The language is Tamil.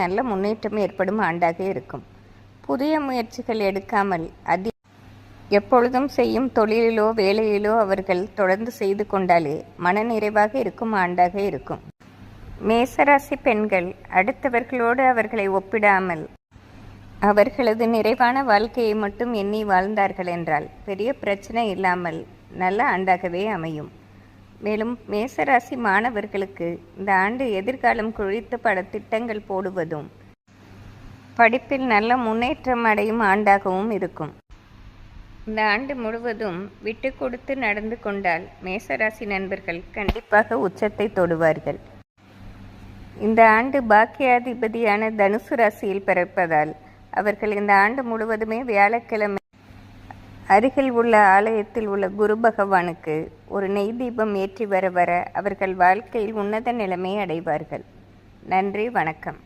நல்ல முன்னேற்றம் ஏற்படும் ஆண்டாக இருக்கும். புதிய முயற்சிகள் எடுக்காமல் எப்பொழுதும் செய்யும் தொழிலிலோ வேலையிலோ அவர்கள் தொடர்ந்து செய்து கொண்டாலே மனநிறைவாக இருக்கும் ஆண்டாக இருக்கும். மேசராசி பெண்கள் அடுத்தவர்களோடு அவர்களை ஒப்பிடாமல் அவர்களது நிறைவான வாழ்க்கையை மட்டும் எண்ணி வாழ்ந்தார்கள் என்றால் பெரிய பிரச்சனை இல்லாமல் நல்ல ஆண்டாகவே அமையும். மேலும் மேசராசி மாணவர்களுக்கு இந்த ஆண்டு எதிர்காலம் குறித்து பல திட்டங்கள் போடுவதும் படிப்பில் நல்ல முன்னேற்றம் அடையும் ஆண்டாகவும் இருக்கும். இந்த ஆண்டு முழுவதும் விட்டு கொடுத்து நடந்து கொண்டால் மேசராசி நண்பர்கள் கண்டிப்பாக உச்சத்தை தொடுவார்கள். இந்த ஆண்டு பாக்கியாதிபதியான தனுசு ராசியில் பிறப்பதால் அவர்கள் இந்த ஆண்டு முழுவதுமே வியாழக்கிழமை அருகில் உள்ள ஆலயத்தில் உள்ள குரு பகவானுக்கு ஒரு நெய் தீபம் ஏற்றி வர வர அவர்கள் வாழ்க்கையில் உன்னத நிலைமை அடைவார்கள். நன்றி, வணக்கம்.